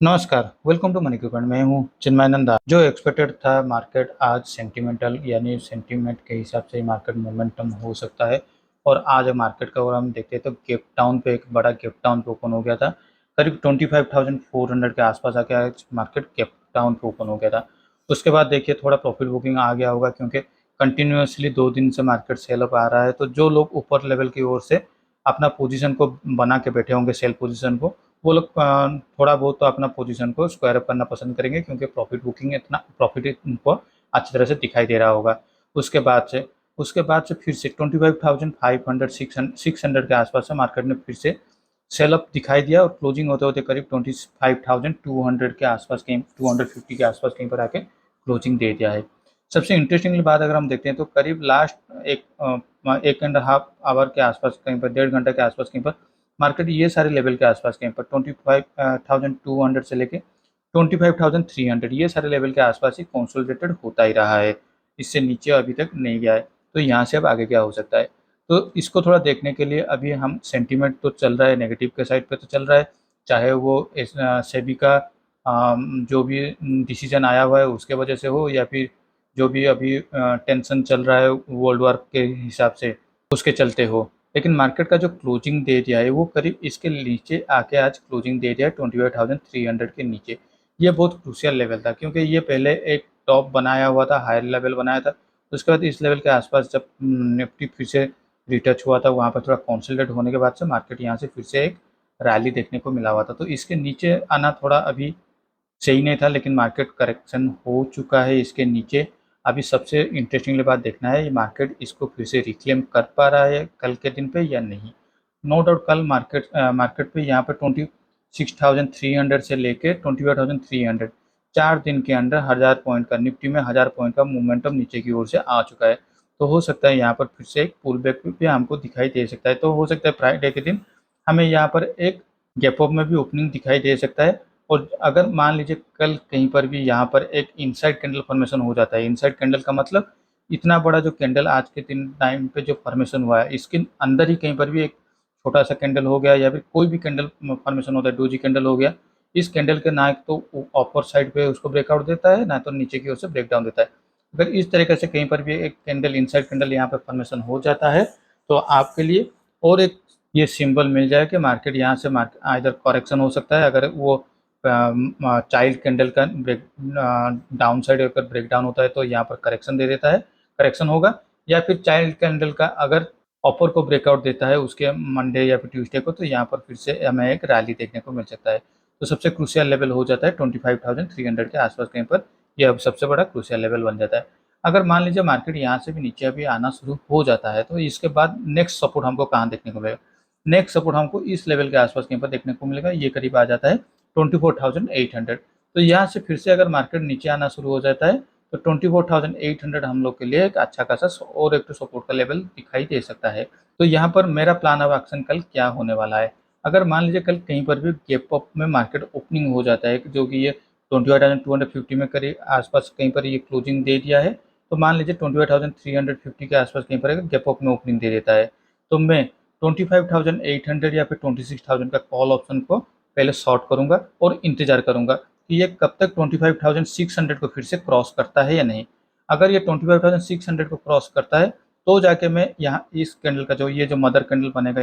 नमस्कार, welcome to money point. मैं हूँ चिन्मय नंदा। जो एक्सपेक्टेड था मार्केट आज सेंटिमेंटल यानी सेंटीमेंट के हिसाब से मार्केट मोमेंटम हो सकता है। और आज मार्केट का अगर हम देखते हैं तो गैप डाउन पे एक बड़ा गैप डाउन पे ओपन हो गया था। करीब 25,400 के आसपास आके आज मार्केट गैप डाउन पे ओपन हो गया था। उसके बाद देखिए थोड़ा प्रॉफिट बुकिंग आ गया होगा, क्योंकि कंटिन्यूसली 2 दिन से मार्केट सेल अप आ रहा है। तो जो लोग ऊपर लेवल की ओर से अपना पोजीशन को बना के बैठे होंगे, सेल पोजीशन को, वो लोग थोड़ा बहुत तो अपना पोजीशन को स्क्वायर अप करना पसंद करेंगे, क्योंकि प्रॉफिट बुकिंग इतना प्रॉफिट उनको अच्छी तरह से दिखाई दे रहा होगा। उसके बाद से उसके बाद से फिर से 25,500 600 के आसपास से मार्केट ने फिर से सेल अप दिखाई दिया और क्लोजिंग होते होते करीब 25,200 के आसपास कहीं 250 के आसपास कहीं पर आके क्लोजिंग दे दिया है। सबसे इंटरेस्टिंग बात अगर हम देखते हैं तो करीब लास्ट एक एंड हाफ आवर के आसपास कहीं पर 1.5 घंटे के आसपास कहीं पर मार्केट ये सारे लेवल के आसपास कहीं पर 25,200 से लेके 25,300 ये सारे लेवल के आसपास ही कंसोलिडेटेड होता ही रहा है। इससे नीचे अभी तक नहीं गया है। तो यहाँ से अब आगे क्या हो सकता है, तो इसको थोड़ा देखने के लिए अभी हम सेंटीमेंट तो चल रहा है, नेगेटिव के साइड पे तो चल रहा है। चाहे वो सेबी का जो भी डिसीजन आया हुआ है उसके वजह से हो, या फिर जो भी अभी टेंशन चल रहा है वर्ल्ड वार के हिसाब से उसके चलते हो। लेकिन मार्केट का जो क्लोजिंग दे दिया है वो करीब इसके नीचे आके आज क्लोजिंग दे दिया है 25,300 के नीचे। ये बहुत क्रूशियल लेवल था, क्योंकि ये पहले एक टॉप बनाया हुआ था, हायर लेवल बनाया था। उसके बाद इस लेवल के आसपास जब निफ्टी फिर से रिटच हुआ था, वहाँ पर थोड़ा कंसोलिडेट होने के बाद से मार्केट यहाँ से फिर से एक रैली देखने को मिला हुआ था। तो इसके नीचे आना थोड़ा अभी सही नहीं था, लेकिन मार्केट करेक्शन हो चुका है इसके नीचे। अभी सबसे इंटरेस्टिंग बात देखना है, ये मार्केट इसको फिर से रिक्लेम कर पा रहा है कल के दिन पे या नहीं। नो डाउट कल मार्केट पे यहाँ पे 26,300 से लेके 25,300 4 दिन के अंदर 1,000 पॉइंट का, निफ्टी में 1,000 पॉइंट का मोमेंटम नीचे की ओर से आ चुका है। तो हो सकता है यहाँ पर फिर से एक पुल बैक भी हमको दिखाई दे सकता है। तो हो सकता है फ्राइडे के दिन हमें यहाँ पर एक गैप अप में भी ओपनिंग दिखाई दे सकता है। और अगर मान लीजिए कल कहीं पर भी यहाँ पर एक इनसाइड कैंडल फॉर्मेशन हो जाता है, इनसाइड कैंडल का मतलब इतना बड़ा जो कैंडल आज के दिन टाइम पे जो फॉर्मेशन हुआ है, इसके अंदर ही कहीं पर भी एक छोटा सा कैंडल हो गया, या फिर कोई भी कैंडल फॉर्मेशन होता है, डोजी कैंडल हो गया। इस कैंडल के ना तो अपर साइड पे उसको ब्रेकआउट देता है, ना तो नीचे की ओर से ब्रेक डाउन देता है। अगर इस तरीके से कहीं पर भी एक कैंडल इनसाइड कैंडल यहाँ पे फॉर्मेशन हो जाता है, तो आपके लिए और एक ये सिंबल मिल जाए कि मार्केट यहाँ से मार्केट इधर करेक्शन हो सकता है। अगर वो चाइल्ड कैंडल का ब्रेक डाउन साइड अगर ब्रेक डाउन होता है तो यहाँ पर करेक्शन दे देता है, करेक्शन होगा। या फिर चाइल्ड कैंडल का अगर अपर को ब्रेकआउट देता है उसके मंडे या फिर ट्यूसडे को, तो यहाँ पर फिर से हमें एक रैली देखने को मिल सकता है। तो सबसे क्रूशियल लेवल हो जाता है 25,300 के आसपास कहीं पर, यह अब सबसे बड़ा क्रूशियल लेवल बन जाता है। अगर मान लीजिए मार्केट यहाँ से भी नीचे अभी आना शुरू हो जाता है, तो इसके बाद नेक्स्ट सपोर्ट हमको कहाँ देखने को मिलेगा? नेक्स्ट सपोर्ट हमको इस लेवल के आसपास कहीं पर देखने को मिलेगा। ये करीब आ जाता है 24,800। तो यहाँ से फिर से अगर मार्केट नीचे आना शुरू हो जाता है तो 24,800 हम लोग के लिए एक अच्छा खासा और एक तो सपोर्ट का लेवल दिखाई दे सकता है। तो यहाँ पर मेरा प्लान ऑफ एक्शन कल क्या होने वाला है? अगर मान लीजिए कल कहीं पर भी गैप अप में मार्केट ओपनिंग हो जाता है, जो कि ये 21,250 में करीब आसपास कहीं पर ये क्लोजिंग दे दिया है, तो मान लीजिए 21,350 के आसपास कहीं पर अगर गैप अप में ओपनिंग दे देता है, तो मैं 25,800 या फिर 26,000 का कॉल ऑप्शन को पहले शॉर्ट करूंगा और इंतजार करूंगा कि ये कब तक 25,600 को फिर से क्रॉस करता है या नहीं। अगर ये 25,600 को क्रॉस करता है तो जाके मैं यहाँ इस कैंडल का जो ये जो मदर कैंडल बनेगा,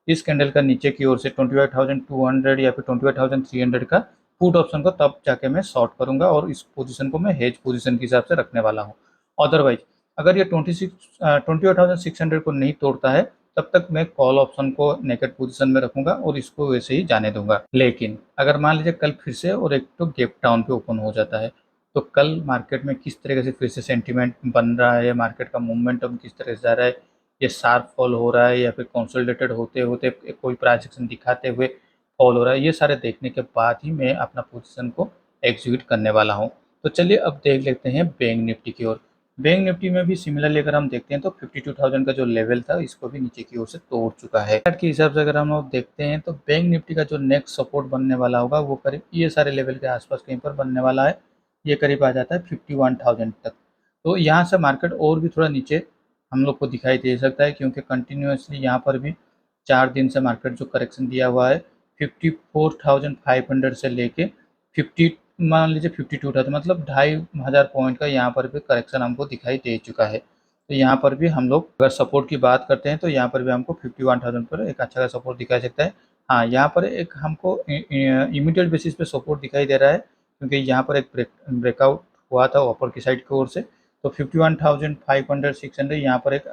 इस कैंडल का नीचे की ओर से 25,200 या फिर 25,300 का पुट ऑप्शन को तब जाके मैं शॉर्ट करूंगा, और इस पोजीशन को मैं हेज पोजीशन के हिसाब से रखने वाला हूँ। अदरवाइज अगर ये 28,600 को नहीं तोड़ता है, तब तक मैं कॉल ऑप्शन को नेकेड पोजीशन में रखूंगा और इसको वैसे ही जाने दूंगा। लेकिन अगर मान लीजिए कल फिर से और एक तो गैप डाउन पे ओपन हो जाता है, तो कल मार्केट में किस तरीके से फिर से सेंटीमेंट बन रहा है, मार्केट का मूवमेंटम किस तरह से जा रहा है, ये शार्प फॉल हो रहा है या फिर कंसोलिडेटेड होते होते कोई प्राइस एक्शन दिखाते हुए फॉल हो रहा है, ये सारे देखने के बाद ही मैं अपना पोजीशन को एग्जीक्यूट करने वाला हूँ। तो चलिए अब देख लेते हैं बैंक निफ्टी की ओर। बैंक निफ्टी में भी सिमिलरली अगर हम देखते हैं तो 52,000 का जो लेवल था इसको भी नीचे की ओर से तोड़ चुका है। चार्ट के हिसाब से अगर हम लोग देखते हैं तो बैंक निफ्टी का जो नेक्स्ट सपोर्ट बनने वाला होगा वो करीब ये सारे लेवल के आसपास कहीं पर बनने वाला है। ये करीब आ जाता है 51,000 तक। तो यहाँ से मार्केट और भी थोड़ा नीचे हम लोग को दिखाई दे सकता है, क्योंकि कंटिन्यूसली यहाँ पर भी 4 दिन से मार्केट जो करेक्शन दिया हुआ है 54,500 से लेके 50 मान लीजिए 52 था, तो मतलब 2500 पॉइंट का यहाँ पर भी करेक्शन हमको दिखाई दे चुका है। तो यहाँ पर भी हम लोग अगर सपोर्ट की बात करते हैं तो यहाँ पर भी हमको 51,000 पर एक अच्छा खासा सपोर्ट दिखाई सकता है। हाँ, यहाँ पर एक हमको इमीडिएट बेसिस पे सपोर्ट दिखाई दे रहा है, क्योंकि यहाँ पर एक ब्रेकआउट हुआ था ऊपर की साइड की ओर से। तो 51,500 600 यहाँ पर एक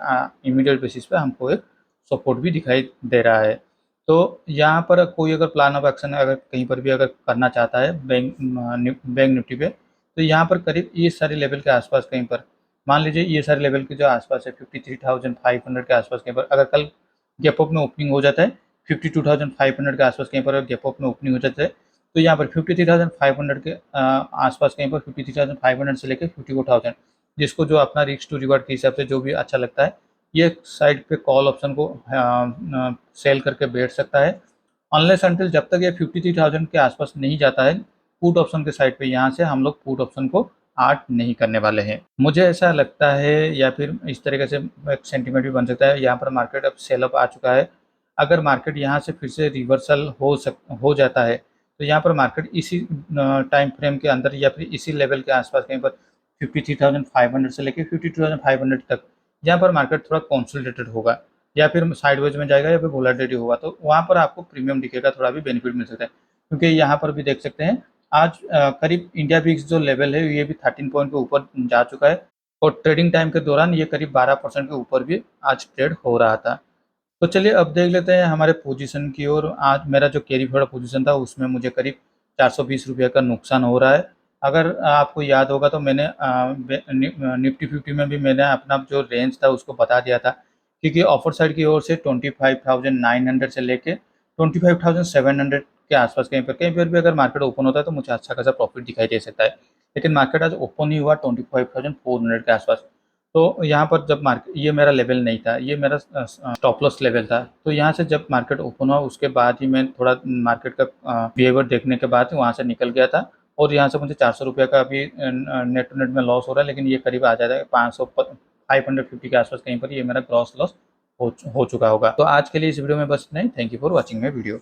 इमीडिएट बेसिस पे हमको एक सपोर्ट भी दिखाई दे रहा है। तो यहाँ पर कोई अगर प्लान ऑफ एक्शन अगर कहीं पर भी अगर करना चाहता है बैंक निफ्टी पे, तो यहाँ पर करीब ये सारे लेवल के आसपास कहीं पर, मान लीजिए ये सारे लेवल के जो आसपास है 53,500 के आसपास कहीं पर, अगर कल गैप अप में ओपनिंग हो जाता है 52,500 के आसपास कहीं पर, अगर गैप अप में ओपनिंग हो जाता है, तो यहाँ पर 53,500 के आसपास कहीं पर 53,500 से लेकर 54,000, जिसको जो अपना रिस्क टू रिवार्ड के हिसाब से जो भी अच्छा लगता है, ये साइड पे कॉल ऑप्शन को सेल करके बैठ सकता है। अनलेस अनटिल जब तक ये 53,000 के आसपास नहीं जाता है, पुट ऑप्शन के साइड पे यहाँ से हम लोग पुट ऑप्शन को ऐड नहीं करने वाले हैं। मुझे ऐसा लगता है, या फिर इस तरीके से एक सेंटीमेंट भी बन सकता है, यहाँ पर मार्केट अब सेल अप आ चुका है। अगर मार्केट यहाँ से फिर से रिवर्सल हो जाता है, तो यहाँ पर मार्केट इसी टाइम फ्रेम के अंदर या फिर इसी लेवल के आसपास कहीं पर 53,500 से लेकर 52,500 तक यहाँ पर मार्केट थोड़ा कंसोलिडेटेड होगा, या फिर साइडवेज में जाएगा, या फिर वोलेटिलिटी होगा, तो वहाँ पर आपको प्रीमियम दिखेगा, थोड़ा भी बेनिफिट मिल सकता है। क्योंकि यहाँ पर भी देख सकते हैं आज करीब इंडिया विक्स जो लेवल है ये भी 13 पॉइंट के ऊपर जा चुका है, और ट्रेडिंग टाइम के दौरान ये करीब 12% के ऊपर भी आज ट्रेड हो रहा था। तो चलिए अब देख लेते हैं हमारे पोजीशन की ओर। आज मेरा जो कैरी फॉरवर्ड पोजीशन था उसमें मुझे करीब 420 रुपये का नुकसान हो रहा है। अगर आपको याद होगा तो मैंने निफ्टी 50 में भी मैंने अपना जो रेंज था उसको बता दिया था, क्योंकि ऑफर साइड की ओर से 25,900 से लेके 25,700 के आसपास कहीं पर भी अगर मार्केट ओपन होता है तो मुझे अच्छा खासा प्रॉफिट दिखाई दे सकता है। लेकिन मार्केट आज ओपन ही हुआ 25,400 के आसपास। तो यहाँ पर जब मार्केट, ये मेरा लेवल नहीं था, ये मेरा स्टॉप लॉस लेवल था। तो यहाँ से जब मार्केट ओपन हुआ उसके बाद ही मैं थोड़ा मार्केट का बिहेवियर देखने के बाद वहाँ से निकल गया था, और यहाँ से मुझे 400 रुपये का अभी नेट टू नेट में लॉस हो रहा है, लेकिन ये करीब आ जाता है 500 550 के आसपास कहीं पर ये मेरा ग्रॉस लॉस हो चुका होगा। तो आज के लिए इस वीडियो में बस इतना ही। Thank you for watching my video.